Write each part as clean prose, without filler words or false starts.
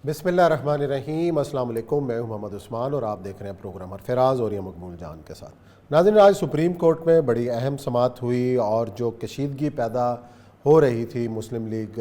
बिस्मिल्लाहिर्रहमानिर्रहीम। अस्सलाम वालेकुम। मैं हूं मोहम्मद उस्मान और आप देख रहे हैं प्रोग्राम फराज और ये मकबूल जान के साथ। नाज़रीन, आज सुप्रीम कोर्ट में बड़ी अहम समाअत हुई और जो कशीदगी पैदा हो रही थी मुस्लिम लीग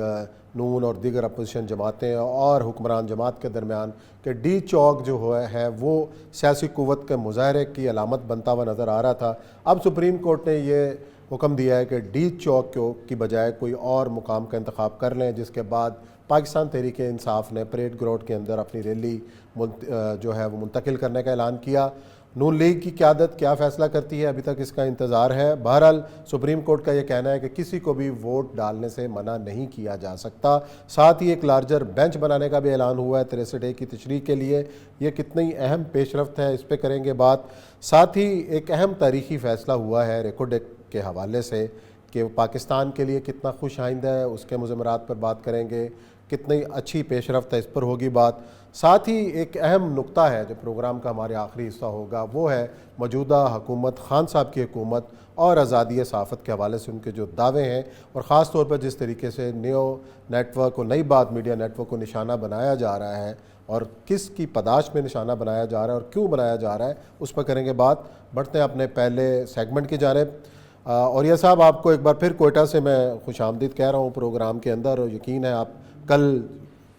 नून और दीगर अपोजिशन जमातें और हुक्मरान जमात के दरमियान कि डी चौक जो है वो सियासी क़ुव्वत के मुजाहरे की अलामत बनता हुआ नज़र आ रहा था। अब सुप्रीम कोर्ट ने ये हुक्म दिया है कि डी चौक की बजाय कोई और मुकाम का इंतखाब कर लें, जिसके बाद पाकिस्तान तहरीक इंसाफ ने परेड ग्राउंड के अंदर अपनी रैली जो है वो मुंतकिल करने का ऐलान किया। नून लीग की क़यादत क्या फ़ैसला करती है, अभी तक इसका इंतज़ार है। बहरहाल सुप्रीम कोर्ट का ये कहना है कि किसी को भी वोट डालने से मना नहीं किया जा सकता। साथ ही एक लार्जर बेंच बनाने का भी ऐलान हुआ है 63A की तशरीह के लिए। ये कितनी अहम पेशरफ्त है, इस पर करेंगे बात। साथ ही एक अहम तारीख़ी फ़ैसला हुआ है रेकॉर्ड के हवाले से कि पाकिस्तान के लिए कितना खुश आइंदा है, उसके मुज़मरात पर बात करेंगे। कितनी अच्छी पेशरफ्त है, इस पर होगी बात। साथ ही एक अहम नुक्ता है जो प्रोग्राम का हमारे आखिरी हिस्सा होगा, वो है मौजूदा हुकूमत, खान साहब की हुकूमत और आज़ादी सहाफ़त के हवाले से उनके जो दावे हैं और ख़ास तौर पर जिस तरीके से न्यू नेटवर्क और नई बात मीडिया नेटवर्क को निशाना बनाया जा रहा है और किस की पदाश में निशाना बनाया जा रहा है और क्यों बनाया जा रहा है, उस पर करेंगे बात। बढ़ते हैं अपने पहले सेगमेंट की जानिब। और यह साहब, आपको एक बार फिर कोयटा से मैं खुश आमदीद कह रहा हूँ प्रोग्राम के अंदर, और यकीन है आप कल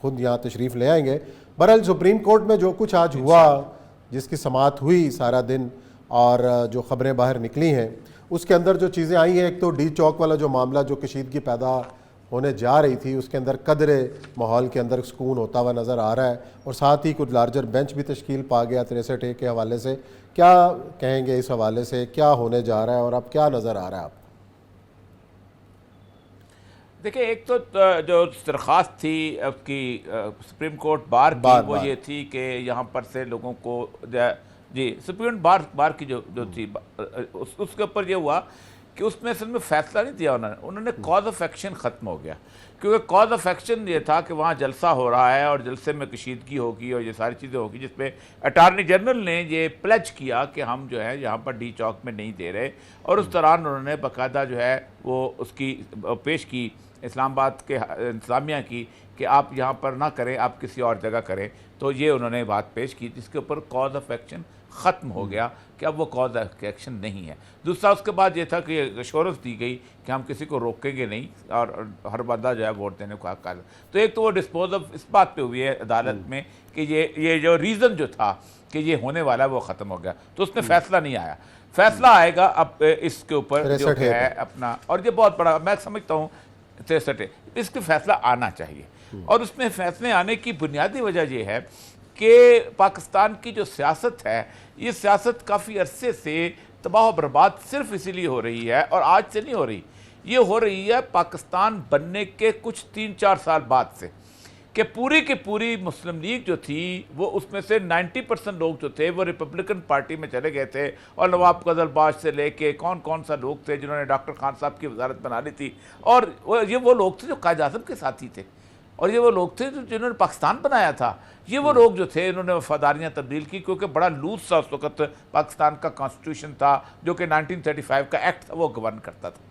खुद यहाँ तशरीफ़ ले आएंगे। बहरहाल सुप्रीम कोर्ट में जो कुछ आज हुआ, जिसकी समाअत हुई सारा दिन और जो ख़बरें बाहर निकली हैं, उसके अंदर जो चीज़ें आई हैं, एक तो डी चौक वाला जो मामला जो कशीदगी पैदा होने जा रही थी, उसके अंदर कदरे माहौल के अंदर सुकून होता हुआ नज़र आ रहा है और साथ ही कुछ लार्जर बेंच भी तश्कील पा गया 63A के हवाले से। क्या कहेंगे इस हवाले से, क्या होने जा रहा है और अब क्या नज़र आ रहा है आपको? देखिए, एक तो जो दरख्वास्त थी उसकी सुप्रीम कोर्ट बार की वो ये थी कि यहाँ पर से लोगों को जी सुप्रीम बार की जो थी उसके ऊपर ये हुआ कि उसमें असल में फ़ैसला नहीं दिया उन्होंने कॉज ऑफ एक्शन ख़त्म हो गया। क्योंकि कॉज ऑफ एक्शन ये था कि वहाँ जलसा हो रहा है और जलसे में कशीदगी होगी और ये सारी चीज़ें होगी, जिसमें अटार्नी जनरल ने ये प्लेज किया कि हम जो है यहाँ पर डी चौक में नहीं दे रहे, और उस दौरान उन्होंने बाकायदा जो है वो उसकी पेश की इस्लामाबाद के इंतज़ामिया की कि आप यहाँ पर ना करें, आप किसी और जगह करें। तो ये उन्होंने बात पेश की जिसके ऊपर कॉज ऑफ एक्शन ख़त्म हो गया कि अब वो कॉज ऑफ एक्शन नहीं है। दूसरा उसके बाद ये था कि एश्योरेंस दी गई कि हम किसी को रोकेंगे नहीं और हर बंदा जो है वोट देने को हक। तो एक तो वो डिस्पोज ऑफ इस बात पे हुई है अदालत में कि ये जो रीज़न जो था कि ये होने वाला है वो ख़त्म हो गया। तो उसमें फ़ैसला नहीं आया। फ़ैसला आएगा अब इसके ऊपर जो है अपना, और ये बहुत बड़ा मैं समझता हूँ 63 इसके फैसला आना चाहिए। और उसमें फैसले आने की बुनियादी वजह यह है कि पाकिस्तान की जो सियासत है, ये सियासत काफ़ी अरसे से तबाह बर्बाद सिर्फ इसीलिए हो रही है, और आज से नहीं हो रही, ये हो रही है पाकिस्तान बनने के कुछ 3-4 साल बाद से, कि पूरी की पूरी मुस्लिम लीग जो थी वो उसमें से 90% लोग जो थे वो रिपब्लिकन पार्टी में चले गए थे, और नवाब गजलबाज से लेके कौन कौन सा लोग थे जिन्होंने डॉक्टर खान साहब की वजारत बना ली थी, और ये वो लोग थे जो कायद आज़म के साथी थे, और ये वो लोग थे जिन्होंने पाकिस्तान बनाया था। ये वो लोग जो थे इन्होंने वफादारियाँ तब्दील की, क्योंकि बड़ा लूज सा उस वक्त पाकिस्तान का कॉन्स्टिट्यूशन था जो कि 1935 का एक्ट था वो गवर्न करता था।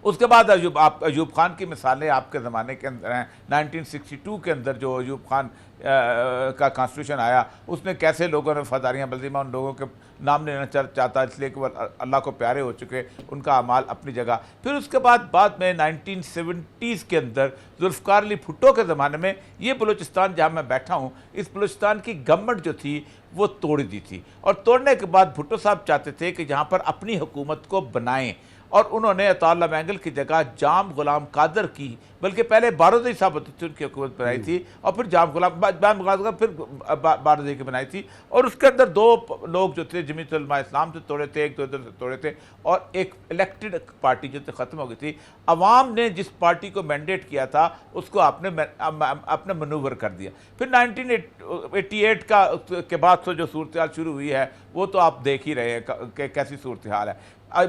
उसके बाद अयूब खान की मिसालें आपके ज़माने के अंदर हैं। 1962 के अंदर जो अयूब खान का कॉन्स्टिट्यूशन आया, उसने कैसे लोगों ने वफादारियाँ बदली। मैं उन लोगों के नाम लेना चाहता इसलिए कि वो अल्लाह को प्यारे हो चुके, उनका अमाल अपनी जगह। फिर उसके बाद में 1970s के अंदर जुल्फ़िकार अली भुट्टो के ज़माने में ये बलूचिस्तान जहाँ मैं बैठा हूँ, इस बलूचिस्तान की गवर्नमेंट जो थी वो तोड़ दी थी, और तोड़ने के बाद भुट्टो साहब चाहते थे कि जहाँ पर अपनी हुकूमत को बनाएं, और उन्होंने अताउल्लाह मैंगल की जगह जाम गुलाम कादर की, बल्कि पहले बारोदी साहब उनकी हुकूमत बनाई थी और फिर जाम गुलाम कादर फिर बारोदी की बनाई थी, और उसके अंदर दो लोग जो थे जमीयत उलमा इस्लाम से तोड़े थे, एक तो इधर से तोड़े थे, और एक इलेक्टेड पार्टी जो ख़त्म हो गई थी। अवाम ने जिस पार्टी को मैंडेट किया था उसको आपने मनूवर कर दिया। फिर 1988 के बाद से जो सूरत हाल शुरू हुई है वो तो आप देख ही रहे हैं कि कैसी सूरत हाल है।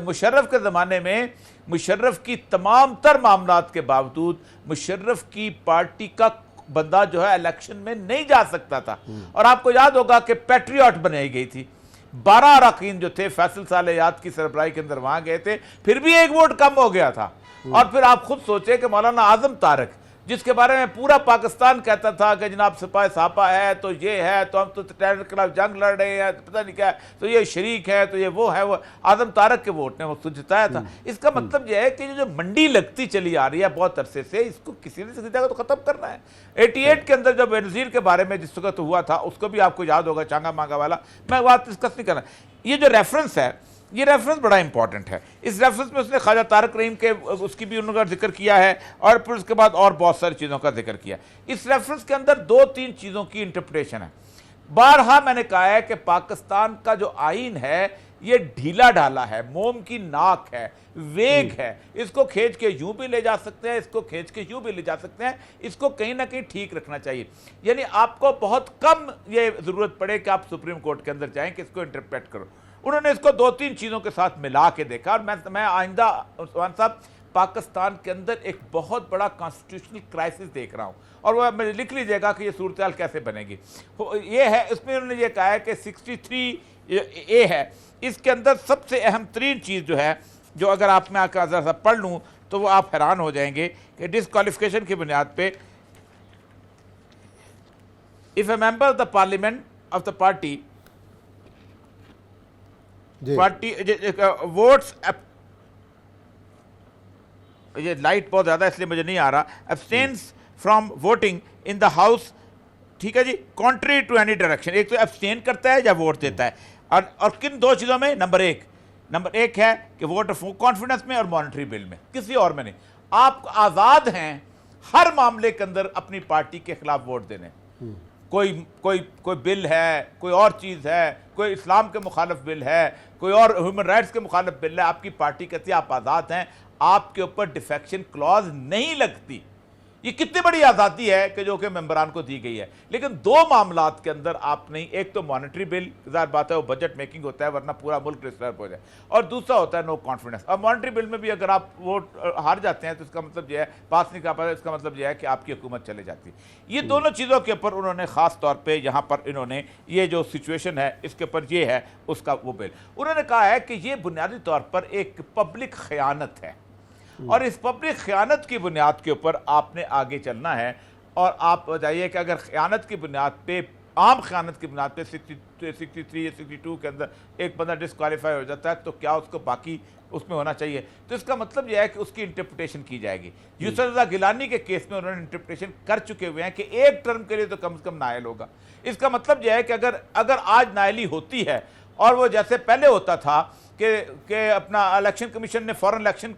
मुशर्रफ के ज़माने में मुशर्रफ की तमाम तर मामलात के बावजूद मुशर्रफ की पार्टी का बंदा जो है इलेक्शन में नहीं जा सकता था, और आपको याद होगा कि पैट्रियट बनाई गई थी। 12 अरकान जो थे फैसल सालेयात की सरबराही के अंदर वहां गए थे, फिर भी एक वोट कम हो गया था। और फिर आप खुद सोचे कि मौलाना आजम तारक जिसके बारे में पूरा पाकिस्तान कहता था कि जनाब सिपाही सापा है तो ये है, तो हम तो टेरर के खिलाफ जंग लड़ रहे हैं, पता नहीं क्या है, तो ये शरीक है, तो ये वो है। वो आजम तारक के वोट ने वो जिताया था। इसका मतलब यह है कि जो मंडी लगती चली आ रही है बहुत अरसे से, इसको किसी ने किसी जगह तो खत्म करना है। 88 के अंदर जब बेनज़ीर के बारे में जिस वक्त हुआ था, उसको भी आपको याद होगा, चांगा मांगा वाला, मैं बात डिस्कस नहीं करना। ये जो रेफरेंस है, ये रेफरेंस बड़ा इंपॉर्टेंट है। इस रेफरेंस में उसने ख्वाजा तारक रहीम के उसकी भी उन्होंने जिक्र किया है, और फिर उसके बाद और बहुत सारी चीज़ों का जिक्र किया। इस रेफरेंस के अंदर 2-3 चीज़ों की इंटरप्रिटेशन है। बारहा मैंने कहा है कि पाकिस्तान का जो आइन है ये ढीला ढाला है, मोम की नाक है, वेग है। इसको खींच के यूं भी ले जा सकते हैं, इसको खींच के यूं भी ले जा सकते हैं। इसको कहीं ना कहीं ठीक रखना चाहिए। यानी आपको बहुत कम ये ज़रूरत पड़े कि आप सुप्रीम कोर्ट के अंदर जाएं कि इसको इंटरप्रेट करो। उन्होंने इसको 2-3 चीज़ों के साथ मिला के देखा। और मैं आइंदा उस्मान साहब पाकिस्तान के अंदर एक बहुत बड़ा कॉन्स्टिट्यूशनल क्राइसिस देख रहा हूँ, और वह मुझे लिख लीजिएगा कि ये सूरत हाल कैसे बनेगी। ये है, इसमें उन्होंने ये कहा है कि 63A है, इसके अंदर सबसे अहम तरीन चीज़ जो है, जो अगर आप मैं आकर ज़रा सा पढ़ लूँ तो वो आप हैरान हो जाएंगे कि डिसक्वालिफिकेशन की बुनियाद पे if A member of the parliament of the party votes, ये लाइट बहुत ज़्यादा इसलिए मुझे नहीं आ रहा, abstains from voting in the house, ठीक है जी, कॉन्ट्री टू एनी डायरेक्शन। एक तो एब्सटेन करता है या वोट देता है, और किन 2 चीज़ों में? नंबर एक है कि वोट ऑफ कॉन्फिडेंस में और मॉनेटरी बिल में, किसी और में नहीं। आप आज़ाद हैं हर मामले के अंदर अपनी पार्टी के खिलाफ वोट देने। कोई बिल है, कोई और चीज़ है, कोई इस्लाम के मुखालिफ बिल है, कोई और ह्यूमन राइट्स के मुखालिफ बिल है, आपकी पार्टी कहती है आप आज़ाद हैं, आपके ऊपर डिफेक्शन क्लॉज नहीं लगती। ये कितनी बड़ी आज़ादी है कि जो कि मेंबरान को दी गई है। लेकिन 2 मामलात के अंदर आप नहीं, एक तो मॉनेटरी बिल, ज़ाहिर बात है वो बजट मेकिंग होता है वरना पूरा मुल्क डिस्टर्ब हो जाए, और दूसरा होता है नो कॉन्फिडेंस। और मॉनेटरी बिल में भी अगर आप वोट हार जाते हैं तो इसका मतलब यह है, पास नहीं कर पाते, इसका मतलब यह है कि आपकी हुकूमत चले जाती है। ये दोनों चीज़ों के ऊपर उन्होंने ख़ास तौर पर यहाँ पर इन्होंने ये जो सिचुएशन है इसके ऊपर ये है उसका वो बिल उन्होंने कहा है कि ये बुनियादी तौर पर एक पब्लिक ख़यानत है, और इस पब्लिक ख़यानत की बुनियाद के ऊपर आपने आगे चलना है। और आप बताइए कि अगर ख़यानत की बुनियाद पे, आम ख़यानत की बुनियाद पे 63 या 62 के अंदर एक बंदा डिस्क्वालीफाई हो जाता है, तो क्या उसको बाकी उसमें होना चाहिए? तो इसका मतलब यह है कि उसकी इंटरप्रिटेशन की जाएगी। यूसुफ रज़ा गिलानी के केस में उन्होंने इंटरप्रिटेशन कर चुके हुए हैं कि 1 टर्म के लिए तो कम से कम नायल होगा। इसका मतलब यह है कि अगर आज नायली होती है, और वो जैसे पहले होता था कि अपना इलेक्शन कमीशन ने फॉरेन इलेक्शन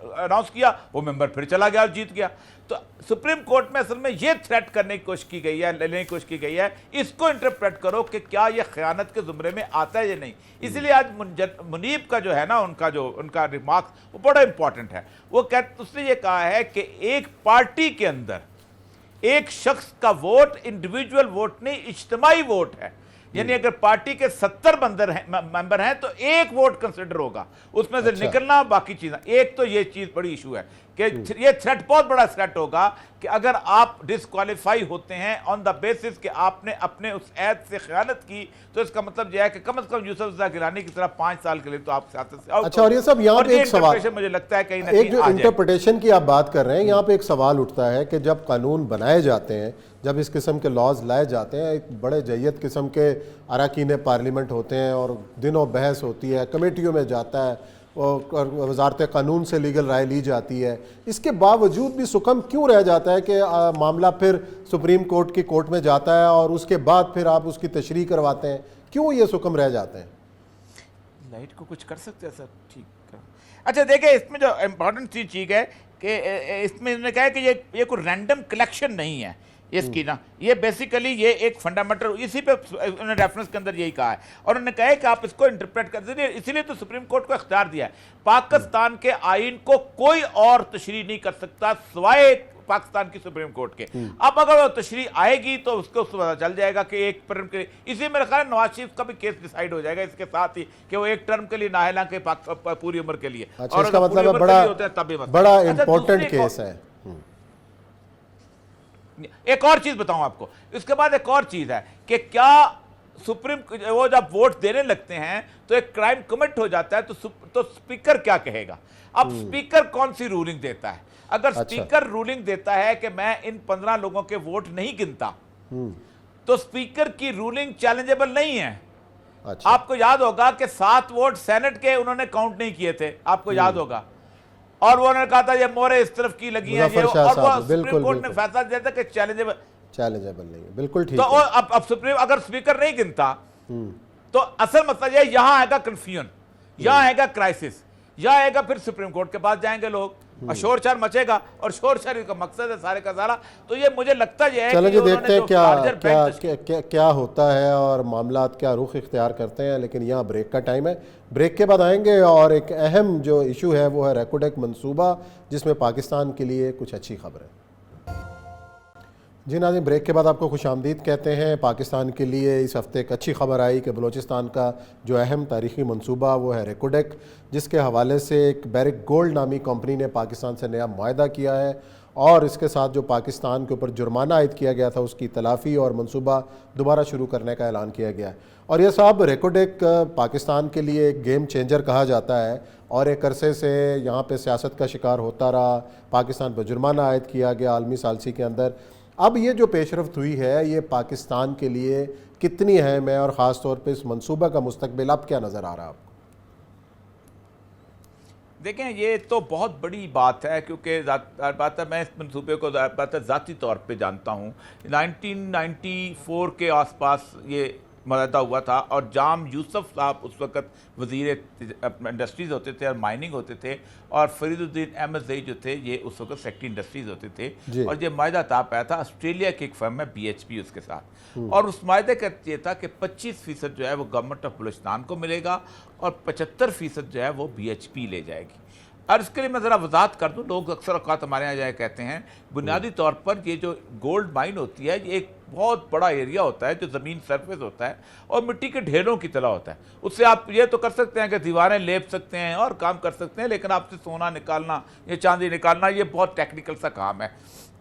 अनाउंस किया, वो मेंबर फिर चला गया और जीत गया, तो सुप्रीम कोर्ट में असल में ये थ्रेट करने की कोशिश की गई है, लेने की कोशिश की गई है, इसको इंटरप्रेट करो कि क्या ये ख़यानत के ज़ुमरे में आता है या नहीं। इसीलिए आज मुनीब का जो है ना, उनका रिमार्क वो बड़ा इंपॉर्टेंट है। उसने ये कहा है कि एक पार्टी के अंदर एक शख्स का वोट इंडिविजुअल वोट नहीं, इज्तिमाई वोट है। यानी अगर पार्टी के 70 मेंबर हैं तो 1 वोट कंसिडर होगा, उसमें से निकलना बाकी चीज़ें। एक तो ये चीज़ बड़ी इशू है कि ये थ्रेट बहुत बड़ा थ्रेट होगा कि अगर आप डिस्क्वालीफाई होते हैं ऑन द बेसिस कि आपने अपने उस ऐद से ख़यानत की, तो इसका मतलब यह है कि कम से कम यूसुफ रज़ा गिलानी की तरह 5 साल के लिए तो आप सियासत से आउट। अच्छा, और ये सब यहाँ पे एक सवाल, मुझे लगता है कहीं ना एक जो इंटरप्रिटेशन की आप बात कर रहे हैं, यहाँ पे एक सवाल उठता है कि जब कानून बनाए जाते हैं, जब इस किस्म के लॉज लाए जाते हैं, एक बड़े जय्यद किस्म के अरकान पार्लियामेंट होते हैं और दिनों बहस होती है, कमेटियों में जाता है और वजारत कानून से लीगल राय ली जाती है, इसके बावजूद भी सुकम क्यों रह जाता है कि मामला फिर सुप्रीम कोर्ट की कोर्ट में जाता है और उसके बाद फिर आप उसकी तशरीह करवाते हैं? क्यों ये सुकम रह जाते हैं? लाइट को कुछ कर सकते हैं सर, ठीक है। अच्छा देखिए, इसमें जो इम्पोर्टेंट चीज़ है कि इसमें इन्होंने कहा कि ये कोई रैंडम कलेक्शन नहीं है इसकी ना, ये बेसिकली ये एक फंडामेंटल, इसी पे उन्होंने रेफरेंस के अंदर यही कहा है, और उन्होंने कहा है कि आप इसको इंटरप्रेट कर दीजिए। इसीलिए तो सुप्रीम कोर्ट को इख्तियार दिया है, पाकिस्तान के आइन को कोई और तशरीह नहीं कर सकता सिवाय पाकिस्तान की सुप्रीम कोर्ट के। अब अगर वो तशरीह आएगी तो उसको पता चल जाएगा कि 1 टर्म के लिए, इसी मेरे ख्याल नवाज शरीफ का भी केस डिसाइड हो जाएगा इसके साथ ही कि वो 1 टर्म के लिए नाहला के पूरी उम्र के लिए। अच्छा, और इसका मतलब बड़ा इंपॉर्टेंट केस है। एक और चीज बताऊं आपको, इसके बाद एक और चीज है कि क्या सुप्रीम वो जब वोट देने लगते हैं तो एक क्राइम कमिट हो जाता है, तो स्पीकर क्या कहेगा? अब स्पीकर कौन सी रूलिंग देता है? अगर स्पीकर रूलिंग देता है कि मैं इन 15 लोगों के वोट नहीं गिनता, तो स्पीकर की रूलिंग चैलेंजेबल नहीं है। अच्छा। आपको याद होगा कि 7 वोट सेनेट के उन्होंने काउंट नहीं किए थे, आपको याद होगा, और वो उन्होंने कहा था ये मोहरे इस तरफ की लगी हैं, और वो सुप्रीम कोर्ट ने फैसला दिया था कि चैलेंजेबल नहीं है। बिल्कुल ठीक तो है। अब सुप्रीम अगर स्पीकर नहीं गिनता तो असल मतलब ये यहां आएगा कंफ्यूजन, यहां आएगा क्राइसिस, यहां आएगा, फिर सुप्रीम कोर्ट के पास जाएंगे लोग और शोर शोर मचेगा, और शोर शोर का मकसद है सारे का सारा। तो ये मुझे लगता है चलो जी देखते हैं क्या होता है और मामला क्या रुख इख्तियार करते हैं। लेकिन यहाँ ब्रेक का टाइम है, ब्रेक के बाद आएंगे और एक अहम जो इशू है वो है रेकोडेक मंसूबा, जिसमें पाकिस्तान के लिए कुछ अच्छी खबर है। जी नाज़रीन, ब्रेक के बाद आपको खुशामदीद कहते हैं। पाकिस्तान के लिए इस हफ्ते एक अच्छी खबर आई कि बलूचिस्तान का जो अहम तारीख़ी मंसूबा वो है रेकोडेक, जिसके हवाले से एक बैरिक गोल्ड नामी कंपनी ने पाकिस्तान से नया मुआहदा किया है, और इसके साथ जो पाकिस्तान के ऊपर जुर्माना आयद किया गया था उसकी तलाफ़ी और मंसूबा दोबारा शुरू करने का ऐलान किया गया है। और यह साहब रेकोडेक पाकिस्तान के लिए एक गेम चेंजर कहा जाता है, और एक अरसे से यहाँ पर सियासत का शिकार होता रहा, पाकिस्तान पर जुर्माना आयद किया गया आलमी सालसी के अंदर। अब ये जो पेशरफ्त हुई है ये पाकिस्तान के लिए कितनी अहम है, और ख़ास तौर पे इस मंसूबा का मुस्तकबिल अब क्या नज़र आ रहा है आपको? देखें, ये तो बहुत बड़ी बात है, क्योंकि बात है मैं इस मंसूबे को ज़ाती तौर पे जानता हूँ। 1994 के आसपास ये मुआहदा हुआ था, और जाम यूसुफ साहब उस वक़्त वज़ीर इंडस्ट्रीज़ होते थे और माइनिंग होते थे, और फरीदुद्दीन अहमद ज़ई जो थे ये उस वक़्त सेक्रेटरी इंडस्ट्रीज़ होते थे, और ये मुआहदा था पाया था ऑस्ट्रेलिया की एक फर्म है BHP उसके साथ। और उस मुआहदे का ये था कि 25% जो है वो गवर्नमेंट ऑफ बलूचिस्तान को मिलेगा, और 75% जो है वो BHP ले जाएगी। और इसके लिए मैं ज़रा वजाहत कर दूँ, लोग अक्सर औक़ात हमारे यहाँ जाए कहते हैं, बुनियादी तौर पर ये जो गोल्ड माइन होती है ये एक बहुत बड़ा एरिया होता है जो ज़मीन सरफेस होता है और मिट्टी के ढेरों की तरह होता है। उससे आप ये तो कर सकते हैं कि दीवारें लेप सकते हैं और काम कर सकते हैं, लेकिन आपसे सोना निकालना या चांदी निकालना ये बहुत टेक्निकल सा काम है।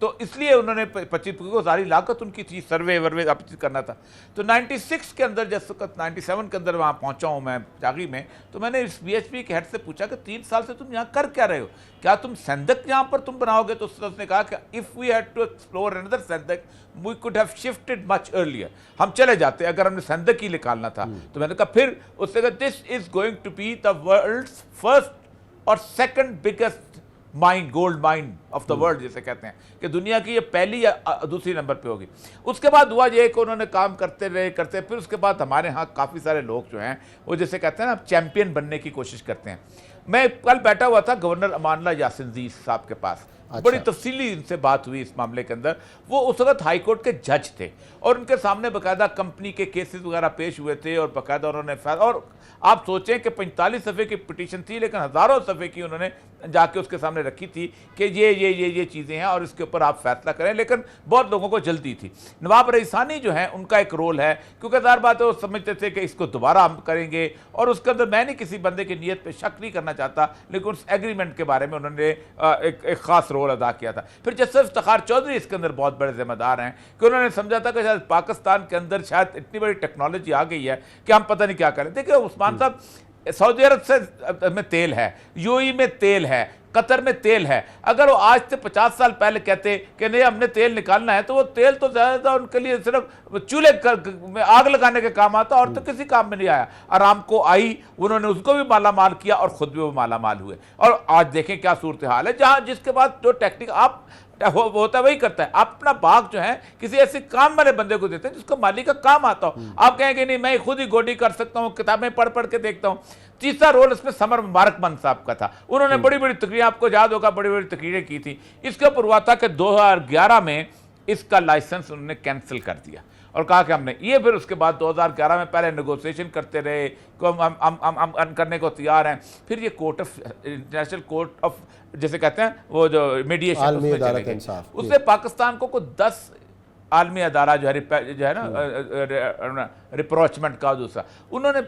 तो इसलिए उन्होंने 25 को सारी लागत उनकी थी, सर्वे वर्वे आप करना था। तो 96 के अंदर, जिस वक्त 97 के अंदर वहाँ पहुँचा हूँ मैं जागी में, तो मैंने इस BHP के हेड से पूछा कि 3 साल से तुम यहाँ कर क्या रहे हो, क्या तुम सेंधक यहाँ पर तुम बनाओगे? तो उसने कहा कि if we had to explore another सेंधक we could have shifted much earlier, हम चले जाते अगर हमने सेंधक ही निकालना था। तो मैंने कहा, फिर उसने कहा this is going to be the world's first और second biggest mine, gold mine of the world जिसे कहते हैं, कि दुनिया की ये पहली या दूसरी नंबर पे होगी। उसके बाद हुआ ये कि उन्होंने काम करते रहे फिर उसके बाद हमारे यहाँ काफ़ी सारे लोग जो हैं वो जिसे कहते हैं ना चैंपियन बनने की कोशिश करते हैं। मैं कल बैठा हुआ था गवर्नर अमानुल्लाह यासिन ज़ई साहब के पास, बड़ी तफसीली इनसे बात हुई इस मामले के अंदर। वो उस वक्त हाई कोर्ट के जज थे और उनके सामने बाकायदा कंपनी के केसेस वगैरह पेश हुए थे, और बाकायदा उन्होंने और आप सोचें कि 45 सफ़े की पिटीशन थी, लेकिन हज़ारों सफ़े की उन्होंने जाके उसके सामने रखी थी कि ये चीज़ें हैं और इसके ऊपर आप फैसला करें। लेकिन बहुत लोगों को जल्दी थी। नवाब रईसानी जो है उनका एक रोल है, क्योंकि ज़ाहिर बात है वो समझते थे कि इसको दोबारा हम करेंगे, और उसके अंदर मैं नहीं किसी बंदे की नीयत पे शक नहीं करना चाहता, लेकिन उस एग्रीमेंट के बारे में उन्होंने एक ख़ास रोल अदा किया था। फिर जस्टिस इफ्तिखार चौधरी इसके अंदर बहुत बड़े जिम्मेदार हैं कि उन्होंने समझा था कि शायद पाकिस्तान के अंदर शायद इतनी बड़ी टेक्नोलॉजी आ गई है कि हम पता नहीं क्या करें। देखिए उस्मान साहब, सऊदी अरब से में तेल है, यूएई में तेल है, कतर में तेल है। अगर वो आज से 50 साल पहले कहते कि नहीं हमने तेल निकालना है, तो वो तेल तो ज़्यादा उनके लिए सिर्फ चूल्हे में आग लगाने के काम आता, और तो किसी काम में नहीं आया। आरामको आई, उन्होंने उसको भी माला माल किया और ख़ुद भी वो माला माल हुए। और आज देखें क्या सूरत हाल है, जहाँ जिसके बाद जो टेक्निक आप होता है वही करता है। आप अपना बाग जो है किसी ऐसे काम वाले बंदे को देते हैं जिसको माली का काम आता हो। आप कहेंगे नहीं मैं खुद ही गोडी कर सकता हूँ, किताबें पढ़ पढ़ के देखता हूँ। तीसरा रोल इसमें समर मुबारकमंद साहब का था। उन्होंने बड़ी बड़ी तकरीरें, आपको याद होगा, बड़ी बड़ी तकरीरें की थी। इसके ऊपर हुआ था कि 2011 में इसका लाइसेंस उन्होंने कैंसिल कर दिया और कहा कि हमने ये, फिर उसके बाद 2011 में पहले नेगोशिएशन करते रहे कि हम करने को तैयार हैं। फिर ये court of international court of जिसे कहते हैं वो जो मीडिएशन, उससे पाकिस्तान को 10 आलमी अदारा जो है ना रिप्रोचमेंट का दूसरा, उन्होंने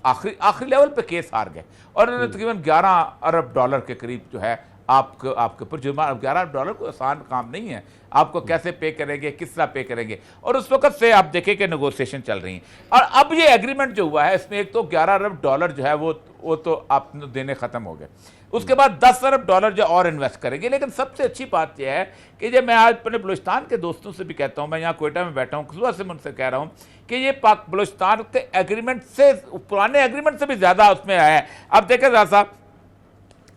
आखिरी लेवल पे केस हार गए और उन्होंने तकरीबन $11 अरब के करीब जो है आपके ऊपर जुर्माना। $11 कोई आसान काम नहीं है, आपको कैसे पे करेंगे, किस तरह पे करेंगे। और उस वक्त से आप देखें कि नेगोशिएशन चल रही हैं। और अब ये एग्रीमेंट जो हुआ है इसमें एक तो $11 अरब जो है वो तो आप देने ख़त्म हो गए। उसके बाद $10 अरब जो और इन्वेस्ट करेंगे। लेकिन सबसे अच्छी बात यह है कि जब मैं आज अपने बलूचिस्तान के दोस्तों से भी कहता हूँ, मैं यहाँ कोयटा में बैठा हूँ, सुबह से मैं उनसे कह रहा हूँ कि ये पाक बलूचिस्तान के एग्रीमेंट से, पुराने एग्रीमेंट से भी ज़्यादा उसमें आया है। अब देखें ज़रा साहब,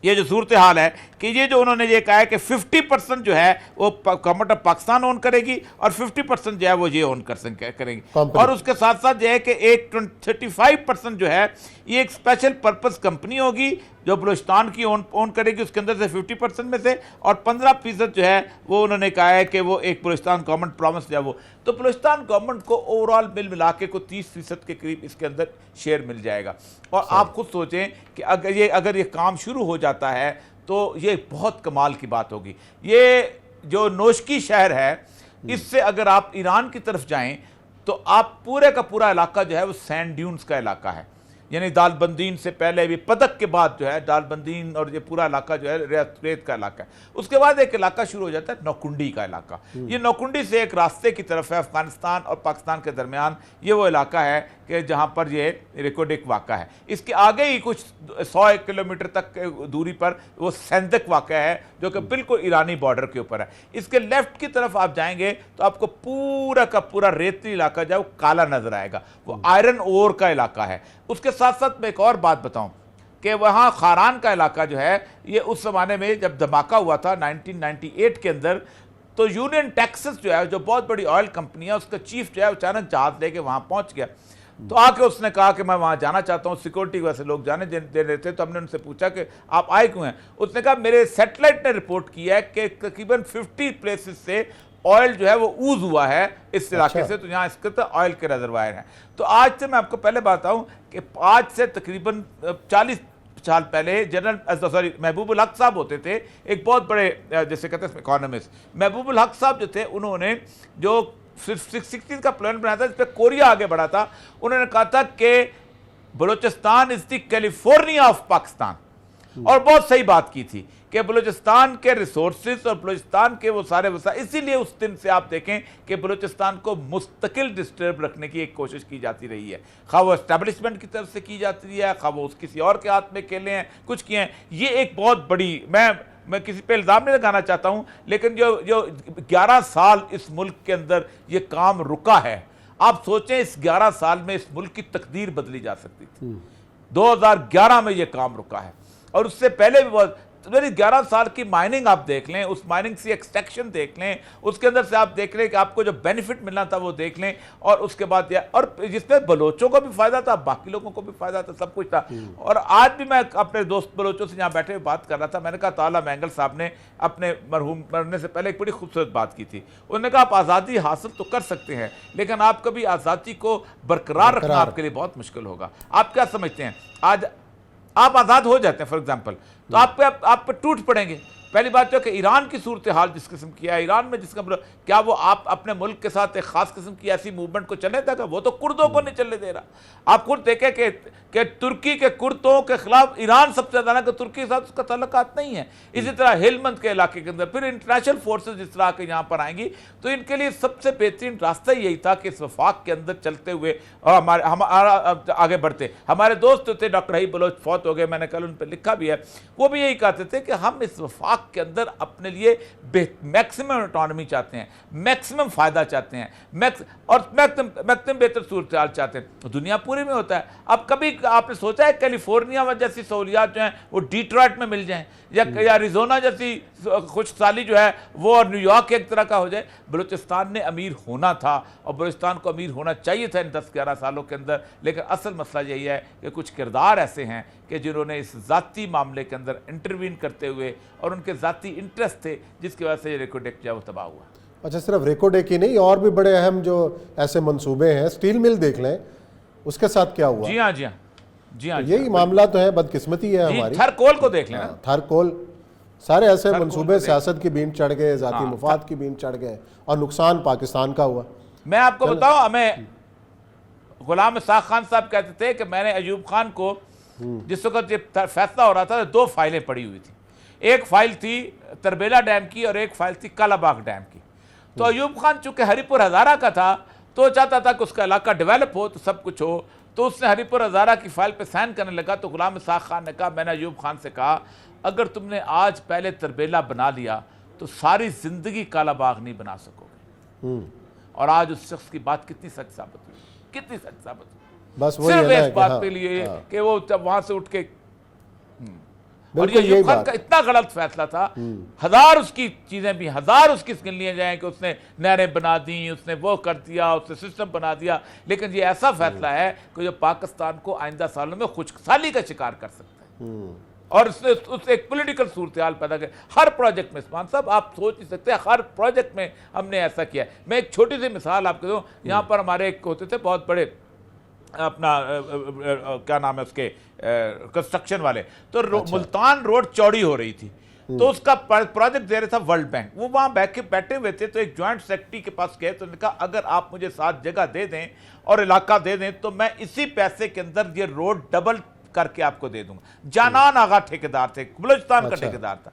ये जो सूरत हाल है कि ये जो उन्होंने ये कहा है कि 50% जो है वो गवर्नमेंट ऑफ पाकिस्तान ओन करेगी और 50% जो है वो ये ओन करेंगे। और उसके साथ साथ जो है कि एक 35% जो है ये एक स्पेशल पर्पस कंपनी होगी जो बलूचिस्तान की ओन करेगी, उसके अंदर से 50% में से, और 15% जो है वो उन्होंने कहा है कि वो एक बलूचिस्तान गवर्नमेंट प्रॉमिस जो है वो, तो बलूचिस्तान गवर्नमेंट को ओवरऑल मिला के को 30% के करीब इसके अंदर शेयर मिल जाएगा। और आप खुद सोचें कि अगर ये काम शुरू हो जाता है तो ये बहुत कमाल की बात होगी। ये जो नोशकी शहर है, इससे अगर आप ईरान की तरफ जाएं तो आप पूरे का पूरा इलाका जो है वो सैंड ड्यून्स का इलाका है, यानी दालबंदीन से पहले भी, पदक के बाद जो है दालबंदीन और ये पूरा इलाका जो है रेत का इलाका है। उसके बाद एक इलाका शुरू हो जाता है नौकुंडी का इलाका। ये नौकुंडी से एक रास्ते की तरफ है, अफगानिस्तान और पाकिस्तान के दरमियान ये वो इलाका है कि जहाँ पर ये रेकोडिक वाक़ा है। इसके आगे ही कुछ 100 किलोमीटर तक दूरी पर वो सेंदक वाक़ा है जो कि बिल्कुल ईरानी बॉर्डर के ऊपर है। इसके लेफ्ट की तरफ आप जाएंगे तो आपको पूरा का पूरा रेती इलाका जो है वो काला नजर आएगा, वो आयरन ओर का इलाका है। उसके साथ साथ मैं एक और बात बताऊं कि वहाँ खारान का इलाका जो है, ये उस ज़माने में जब धमाका हुआ था 1998 के अंदर, तो यूनियन टेक्सास जो है, जो बहुत बड़ी ऑयल कंपनी है, उसका चीफ जो है अचानक जहाज लेके वहाँ पहुँच गया। तो आके उसने कहा कि मैं वहाँ जाना चाहता हूँ, सिक्योरिटी वैसे लोग जाने दे रहे थे। तो हमने उनसे पूछा कि आप आए क्यों हैं। उसने कहा मेरे सैटेलाइट ने रिपोर्ट किया है कि तकरीबन 50 प्लेसेस से ऑयल जो है वो ऊज हुआ है इस इलाके से, तो यहाँ इसके तो ऑयल के रिजर्वायर हैं। तो आज से मैं आपको पहले बताऊँ कि आज से तकरीबन 40 साल पहले जनरल महबूबुल हक साहब होते थे, एक बहुत बड़े जैसे कहते हैं इकोनॉमिस्ट। महबूबुल हक साहब जो थे, उन्होंने जो 60 का प्लान बनाया था, इस पर कोरिया आगे बढ़ा था। उन्होंने कहा था कि Balochistan is the California of Pakistan, और बहुत सही बात की थी कि बलूचिस्तान के रिसोर्सेज और बलूचिस्तान के वो सारे वसाइल, इसीलिए उस दिन से आप देखें कि बलूचिस्तान को मुस्तकिल डिस्टर्ब रखने की एक कोशिश की जाती रही है, खा वो एस्टेब्लिशमेंट की तरफ से की जाती है, खा वो किसी और के हाथ में खेले हैं, कुछ किए हैं। ये एक बहुत बड़ी, मैं किसी पे इल्ज़ाम नहीं लगाना चाहता हूँ, लेकिन जो 11 साल इस मुल्क के अंदर ये काम रुका है, आप सोचें इस 11 साल में इस मुल्क की तकदीर बदली जा सकती थी। 2011 में ये काम रुका है, और उससे पहले भी बहुत। मेरी 11 साल की माइनिंग आप देख लें, उस माइनिंग से एक्सट्रैक्शन देख लें, उसके अंदर से आप देख लें कि आपको जो बेनिफिट मिलना था वो देख लें, और उसके बाद और जिसमें बलोचों को भी फायदा था, बाकी लोगों को भी फायदा था, सब कुछ था। और आज भी मैं अपने दोस्त बलोचों से यहाँ बैठे हुए बात कर रहा था, मैंने कहा ताला मैंगल साहब ने अपने मरहूम मरने से पहले एक बड़ी खूबसूरत बात की थी। उन्होंने कहा आप आज़ादी हासिल तो कर सकते हैं, लेकिन आप कभी आज़ादी को बरकरार रखना आपके लिए बहुत मुश्किल होगा। आप क्या समझते हैं, आज आप आज़ाद हो जाते हैं फॉर एग्जाम्पल, तो आप पे टूट पड़ेंगे। पहली बात तो कि ईरान की सूरत हाल जिस किस्म की है, ईरान में जिसका क्या वो आप अपने मुल्क के साथ एक खास किस्म की ऐसी मूवमेंट को चलने देगा? वो तो कुर्दों को नहीं चलने दे रहा। आप खुद देखें कि तुर्की के कुर्दों के खिलाफ ईरान सबसे ज़्यादा, कि तुर्की के साथ उसका ताल्लुकात नहीं है। इसी तरह हिलमंद के इलाके के अंदर फिर इंटरनेशनल फोर्सेज जिस तरह के यहाँ पर आएंगी, तो इनके लिए सबसे बेहतरीन रास्ता यही था कि इस वफाक के अंदर चलते हुए हमारा आगे बढ़ते। हमारे दोस्त थे डॉक्टर हई बलोच, फौत हो गए, मैंने कल उन पर लिखा भी है, वो भी यही कहते थे कि हम इस वफाक के अंदर अपने लिए मैक्सिमम ऑटोनॉमी चाहते हैं, मैक्सिमम फायदा चाहते हैं, मैक्सिमम बेहतर सूरत हाल चाहते हैं। दुनिया पूरी में होता है। अब कभी आपने सोचा है कैलिफोर्निया में जैसी सहूलियात जो हैं वो डिट्रॉइट में मिल जाएं, या अरिज़ोना जैसी खुशहाली जो है वो और न्यूयॉर्क एक तरह का हो जाए? बलूचिस्तान ने अमीर होना था, और बलूचिस्तान को अमीर होना चाहिए था इन 10-11 सालों के अंदर, लेकिन असल मसला यही है कि कुछ किरदार ऐसे हैं कि जिन्होंने इस ज़ाती मामले के अंदर इंटरवीन करते हुए, और उनके ज़ाती इंटरेस्ट थे, जिसकी वजह से ये रेकोडेक जो है वो तबाह हुआ। अच्छा, सिर्फ रेकोडेक ही नहीं, और भी बड़े अहम जो ऐसे मंसूबे हैं, स्टील मिल देख लें, उसके साथ क्या हुआ? जी हाँ, जी हाँ, जी हाँ, यही मामला तो है, बदकिस्मती है हमारी। थरकोल को देख लेना, थरकोल, सारे ऐसे मंसूबे सियासत की बीम चढ़ गए, जाती मुफाद की बीम चढ़ गए, और नुकसान पाकिस्तान का हुआ। मैं आपको बताऊं, हमें गुलाम इसाक खान साहब कहते थे कि मैंने अयूब खान को, जिस वक्त ये फैसला हो रहा था, 2 फाइलें पड़ी हुई थी। एक फाइल थी तरबेला डैम की और एक फाइल थी कालाबाग डैम की। तो अयूब खान चूंकि हरिपुर हजारा का था तो चाहता था कि उसका इलाका डेवलप हो तो सब कुछ हो, तो उसने हरिपुर हजारा की फाइल पे साइन करने लगा। तो गुलाम इसाक खान ने कहा, मैंने अयूब खान से कहा अगर तुमने आज पहले तरबेला बना लिया तो सारी जिंदगी कालाबाग नहीं बना सकोगे। और आज उस शख्स की बात कितनी सच साबित हुई, कितनी सच साबित हुई, बस वही सिर्फ है ना इस कि बात हाँ, के लिए हाँ। कि वो जब वहां से उठ के और बिल्कुल ये यही अयूब खान बात। का इतना गलत फैसला था। हजार उसकी चीजें भी हजार उसकी गिन लिए जाए कि उसने नहरें बना दी, उसने वो कर दिया, उसने सिस्टम बना दिया, लेकिन ये ऐसा फैसला है कि जो पाकिस्तान को आइंदा सालों में खुशहाली का शिकार कर सकता है। और उसने एक पॉलिटिकल सूरत हाल पैदा कर हर प्रोजेक्ट में। उस्मान साहब आप सोच नहीं सकते, हर प्रोजेक्ट में हमने ऐसा किया है। मैं एक छोटी सी मिसाल आपको दूं, यहाँ पर हमारे एक होते थे बहुत बड़े अपना क्या नाम है उसके कंस्ट्रक्शन वाले, तो मुल्तान रोड चौड़ी हो रही थी तो उसका प्रोजेक्ट दे रहा था वर्ल्ड बैंक। वो वहां बैठे हुए थे तो एक ज्वाइंट सेक्रेटरी के पास गए तो उन्होंने कहा अगर आप मुझे 7 जगह दे दें और इलाका दे दें तो मैं इसी पैसे के अंदर ये रोड डबल करके आपको दे दूंगा। जानान आगा ठेकेदार थे, बलूचिस्तान का ठेकेदार था।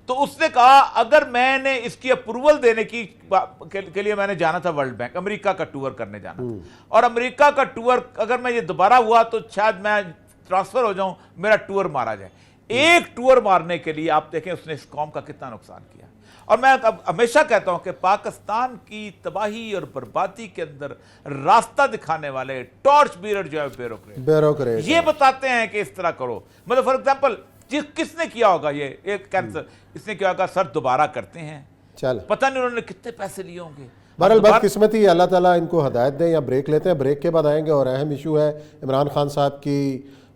तो उसने कहा अगर मैंने इसकी अप्रूवल देने के लिए मैंने जाना था वर्ल्ड बैंक, अमेरिका का टूर करने जाना था, और अमेरिका का टूर अगर मैं ये दोबारा हुआ तो शायद मैं ट्रांसफर हो जाऊं, मेरा टूर मारा जाए। एक टूर मारने के लिए आप देखें उसने इस कौम का कितना नुकसान किया। और मैं अब हमेशा कहता हूं कि पाकिस्तान की तबाही और बर्बादी के अंदर रास्ता दिखाने वाले टॉर्च बीरर जो है ब्यूरोक्रेट ये बताते हैं कि इस तरह करो। मतलब फॉर एग्जांपल किसने किया होगा ये एक कैंसर, इसने किया होगा सर दोबारा करते हैं, चल पता नहीं उन्होंने कितने पैसे लिए होंगे। बहरहाल बदकिस्मती, अल्लाह ताला इनको हदायत दें। या ब्रेक लेते हैं, ब्रेक के बाद आएंगे और अहम इशू है इमरान खान साहब की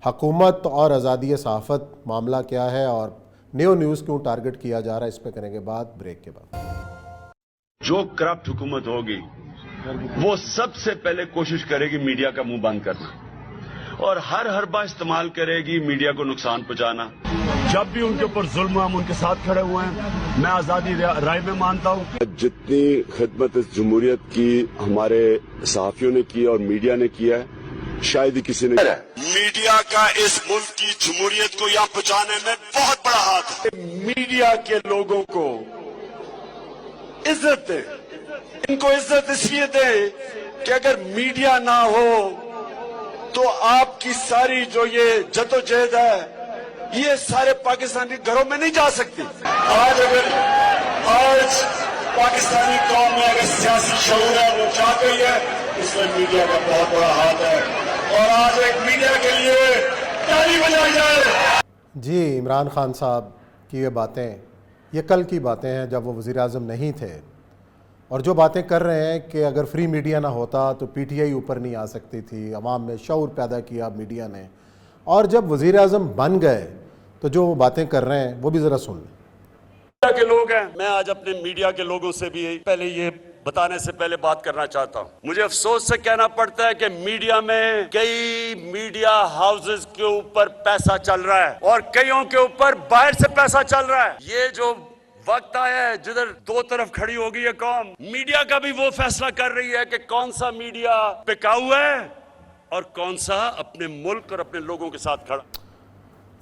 हुकूमत और आज़ादी सहाफ़त, मामला क्या है और न्यू न्यूज़ क्यों टारगेट किया जा रहा है, इस पर करेंगे बात ब्रेक के बाद। जो करप्ट हुकूमत होगी वो सबसे पहले कोशिश करेगी मीडिया का मुंह बंद करना और हर हरबा इस्तेमाल करेगी मीडिया को नुकसान पहुंचाना। जब भी उनके ऊपर जुल्म हम उनके साथ खड़े हुए हैं। मैं आजादी राय में मानता हूं जितनी खिदमत इस जमहूरियत की हमारे सहाफियों ने की और मीडिया ने किया है शायद ही किसी ने। मीडिया का इस मुल्क की जमहूरियत को यहाँ पहुंचाने में बहुत बड़ा हाथ है। मीडिया के लोगों को इज्जत दे, इनको इज्जत इसलिए दे कि अगर मीडिया ना हो तो आपकी सारी जो ये जदोजहद है ये सारे पाकिस्तान के घरों में नहीं जा सकती। आज पाकिस्तानी कौम में अगर सियासी शऊर है वो चाह गई है, इसमें मीडिया का बहुत बड़ा हाथ है और आज एक मीडिया के लिए ताली बजाई जाए। जी, इमरान खान साहब की ये बातें, ये कल की बातें हैं जब वो वज़ीर आज़म नहीं थे, और जो बातें कर रहे हैं कि अगर फ्री मीडिया ना होता तो पीटीआई ऊपर नहीं आ सकती थी, अवाम में शऊर पैदा किया मीडिया ने, और जब वज़ीर आज़म बन गए तो जो वो बातें कर रहे हैं वो भी ज़रा सुन लें। मीडिया के लोग हैं, मैं आज अपने मीडिया के लोगों से भी पहले ये बताने से पहले बात करना चाहता हूं। मुझे अफसोस से कहना पड़ता है कि मीडिया में कई मीडिया हाउसेस के ऊपर पैसा चल रहा है और कईयों के ऊपर बाहर से पैसा चल रहा है। ये जो वक्त आया है जिधर दो तरफ खड़ी होगी ये कौम, मीडिया का भी वो फैसला कर रही है कि कौन सा मीडिया बिकाऊ है और कौन सा अपने मुल्क और अपने लोगों के साथ खड़ा।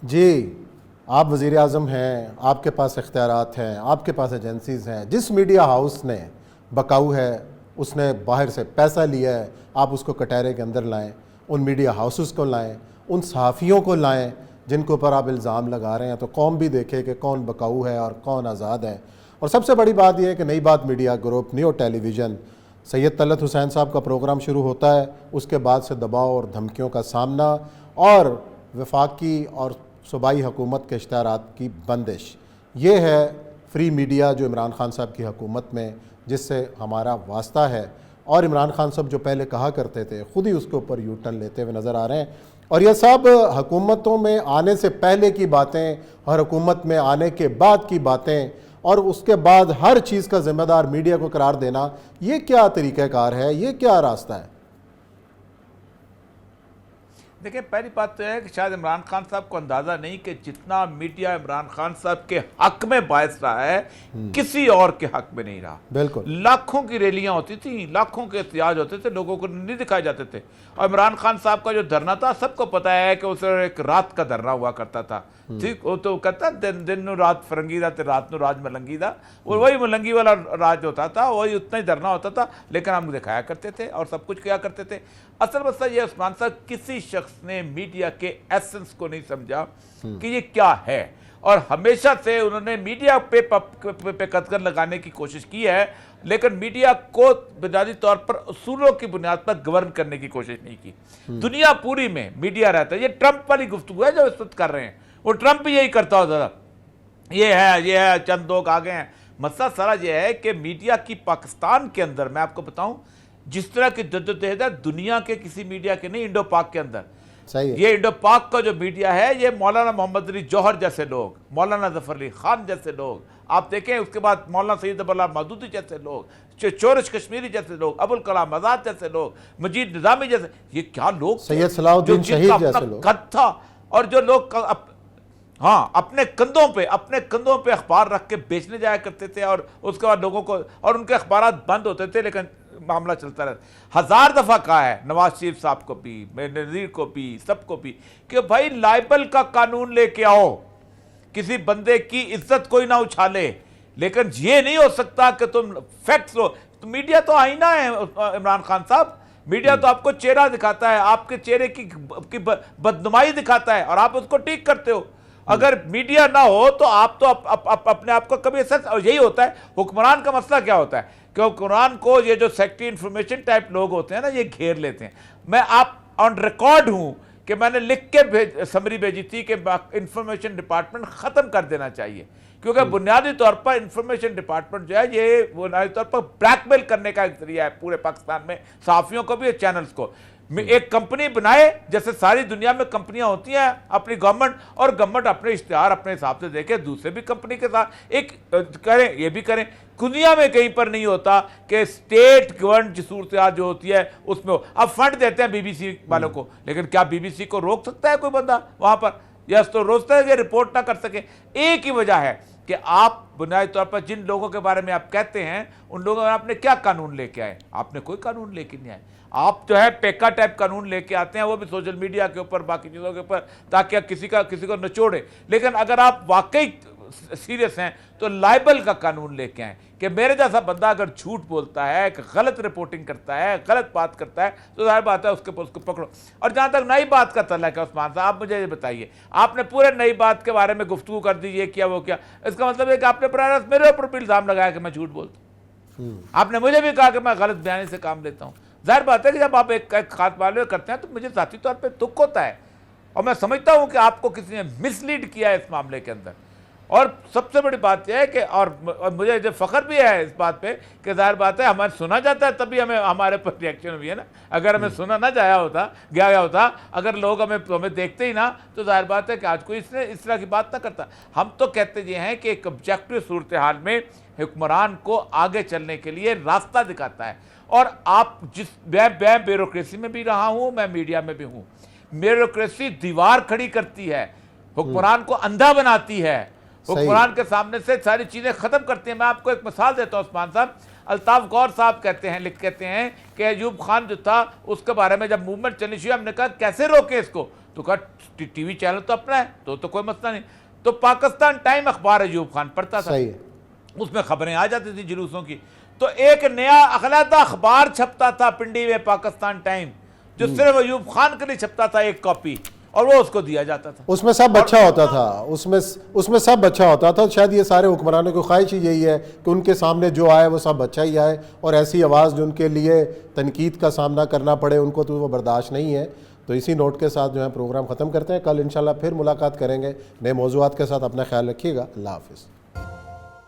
जी, आप वज़ीर आज़म हैं, आपके पास इख्तियारात हैं, आपके पास एजेंसीज़ हैं। जिस मीडिया हाउस ने बकाऊ है उसने बाहर से पैसा लिया है, आप उसको कटहरे के अंदर लाएं, उन मीडिया हाउसेस को लाएं, उन सहाफ़ियों को लाएं जिनके ऊपर आप इल्ज़ाम लगा रहे हैं, तो कौम भी देखे कि कौन बकाऊ है और कौन आज़ाद है। और सबसे बड़ी बात यह है कि नई बात media group, new television, Syed Talat Hussain साहब का प्रोग्राम शुरू होता है, उसके बाद से दबाव और धमकियों का सामना और वफाकी और सूबाई हुकूमत के इश्तिहारात की बंदिश। ये है फ्री मीडिया जो इमरान खान साहब की हुकूमत में, जिससे हमारा वास्ता है। और इमरान खान साहब जो पहले कहा करते थे खुद ही उसके ऊपर यू टर्न लेते हुए नज़र आ रहे हैं। और ये सब हुकूमतों में आने से पहले की बातें और हुकूमत में आने के बाद की बातें और उसके बाद हर चीज़ का ज़िम्मेदार मीडिया को करार देना, ये क्या तरीक़ाकार है, ये क्या रास्ता है? देखिए, पहली बात तो है कि शायद इमरान खान साहब को अंदाज़ा नहीं कि जितना मीडिया इमरान खान साहब के हक में बायस रहा है किसी और के हक में नहीं रहा। बिल्कुल, लाखों की रैलियां होती थी, लाखों के एहतजाज होते थे, लोगों को नहीं दिखाए जाते थे। और इमरान खान साहब का जो धरना था सबको पता है कि उसे एक रात का धरना हुआ करता था, ठीक, वो तो कहता दिन नू रात फरंगी दा ते रात नू राज मलंगी दा, और वही मलंगी वाला राज होता था, वही उतना ही धरना होता था, लेकिन हम दिखाया करते थे और सब कुछ किया करते थे। असल मसला ये उस्मान साहब, किसी शख्स ने मीडिया के एसेंस को नहीं समझा कि ये क्या है, और हमेशा से उन्होंने मीडिया पे कदगन लगाने की कोशिश की है, लेकिन मीडिया को बुनियादी तौर पर उसूलों की बुनियाद पर गवर्न करने की कोशिश नहीं की। दुनिया पूरी में मीडिया रहता है। ये ट्रंप वाली गुफ्तगू है जो इस वक्त कर रहे हैं, वो ट्रंप भी यही करता होता था, ये है चंद लोग आ गए हैं। मसला सारा ये है कि मीडिया की पाकिस्तान के अंदर, मैं आपको बताऊं, जिस तरह की जद्दोजहद है दुनिया के किसी मीडिया के नहीं, इंडो पाक के अंदर सही है। ये इंडो पाक का जो मीडिया है, ये मौलाना मोहम्मद अली जौहर जैसे लोग, मौलाना जफर अली खान जैसे लोग, आप देखें उसके बाद मौलाना सैयद अब्दुल्ला मौदूदी जैसे लोग, चोरश कश्मीरी जैसे लोग, अबुल कलाम आजाद जैसे लोग, मजीद निजामी जैसे, ये क्या लोग, सैयद सलाहुद्दीन शहीद जैसे लोग, कद था। और जो लोग हाँ अपने कंधों पे अखबार रख के बेचने जाया करते थे, और उसके बाद लोगों को, और उनके अखबार बंद होते थे, लेकिन मामला चलता रहता। 1000 दफा कहा है नवाज शरीफ साहब को भी, नज़ीर को भी, सबको भी, कि भाई लाइबल का कानून लेके आओ, किसी बंदे की इज्जत कोई ना उछाले, लेकिन ये नहीं हो सकता कि तुम फैक्ट्स लो। तो मीडिया तो आईना है इमरान खान साहब, मीडिया तो आपको चेहरा दिखाता है, आपके चेहरे की बदनुमाई दिखाता है, और आप उसको ठीक करते हो। अगर मीडिया ना हो तो आप तो अपने आप को कभी सच, और यही होता है हुक्मरान का मसला। क्या होता है कि हुक्मरान को ये जो सेक्रेटरी इंफॉर्मेशन टाइप लोग होते हैं ना, ये घेर लेते हैं। मैं आप ऑन रिकॉर्ड हूं कि मैंने लिख के समरी भेजी थी कि इंफॉर्मेशन डिपार्टमेंट खत्म कर देना चाहिए, क्योंकि बुनियादी तौर पर इंफॉर्मेशन डिपार्टमेंट जो है ये बुनियादी तौर पर ब्लैकमेल करने का एक जरिया है पूरे पाकिस्तान में, सहाफियों को भी, चैनल्स को। एक कंपनी बनाए, जैसे सारी दुनिया में कंपनियां होती हैं अपनी गवर्नमेंट, और गवर्नमेंट अपने इश्तिहार अपने हिसाब से देखे, दूसरे भी कंपनी के साथ एक करें, ये भी करें। दुनिया में कहीं पर नहीं होता कि स्टेट गवर्न की सूरत जो होती है उसमें हो। अब फंड देते हैं बीबीसी वालों को, लेकिन क्या बीबीसी को रोक सकता है कोई बंदा वहां पर? यस, तो रोकता है कि रिपोर्ट ना कर सके। एक ही वजह है कि आप बुनियादी तौर पर जिन लोगों के बारे में आप कहते हैं, उन लोगों में आपने क्या कानून लेके आए? आपने कोई कानून लेके नहीं आए। आप जो है पेका टाइप कानून लेके आते हैं, वो भी सोशल मीडिया के ऊपर, बाकी चीज़ों के ऊपर, ताकि आप किसी को नचोड़े। लेकिन अगर आप वाकई सीरियस हैं तो लाइबल का कानून लेके आए कि मेरे जैसा बंदा अगर झूठ बोलता है, गलत रिपोर्टिंग करता है, गलत बात करता है, तो जाहिर बात है उसको पकड़ो। और जहां तक नई बात का तल्लुक है उस्मान साहब, आप मुझे ये बताइए, आपने पूरे नई बात के बारे में गुफ्तगू कर दी, ये किया वो किया, इसका मतलब है कि आपने बराबर मेरे ऊपर भी इल्जाम लगाया कि मैं झूठ बोलता हूं। आपने मुझे भी कहा कि मैं गलत बयानी से काम लेता हूं। जाहिर बात है कि जब आप एक खास मामले करते हैं तो मुझे जाती तौर पर दुख होता है, और मैं समझता हूं कि आपको किसी ने मिसलीड किया है इस मामले के अंदर। और सबसे बड़ी बात यह है कि और मुझे जो फ़ख्र भी है इस बात पे कि जाहिर बात है हमें सुना जाता है, तभी हमें हमारे पर रिएक्शन हुई है ना। अगर हमें सुना ना गया होता, अगर लोग हमें देखते ही ना, तो जाहिर बात है कि आज कोई इस तरह की बात ना करता। हम तो कहते ये हैं कि एक ऑब्जेक्टिव सूरत हाल में हुक्मरान को आगे चलने के लिए रास्ता दिखाता है। और आप मैं ब्यूरोक्रेसी में भी रहा हूँ, मैं मीडिया में भी हूँ। ब्यूरोक्रेसी दीवार खड़ी करती है, हुक्मरान को अंधा बनाती है, हुक्मरान के सामने से सारी चीजें खत्म करती हैं। मैं आपको एक मिसाल देता हूं उस्मान साहब, अल्ताफ गौर साहब कहते हैं कि अयूब खान जो था उसके बारे में जब मूवमेंट चलनी शुरू, हमने कहा कैसे रोके इसको, तो कहा टीवी चैनल तो अपना है, तो कोई मसला नहीं। तो पाकिस्तान टाइम अखबार अयूब खान पढ़ता था, उसमें खबरें आ जाती थी जुलूसों की। तो एक नया अलग अखबार छपता था पिंडी में, पाकिस्तान टाइम, जो सिर्फ अयूब खान के लिए छपता था, एक कॉपी, और वो उसको दिया जाता था। उसमें सब अच्छा होता था, उसमें सब अच्छा होता था। शायद ये सारे हुक्मरानों की ख्वाहिश ही यही है कि उनके सामने जो आए वो सब अच्छा ही आए, और ऐसी आवाज़ जो उनके लिए तनकीद का सामना करना पड़े उनको तो वो बर्दाश्त नहीं है। तो इसी नोट के साथ जो है प्रोग्राम ख़त्म करते हैं। कल इंशाल्लाह फिर मुलाकात करेंगे नए मौज़ूआत के साथ। अपना ख्याल रखिएगा। अल्लाह हाफ़िज़।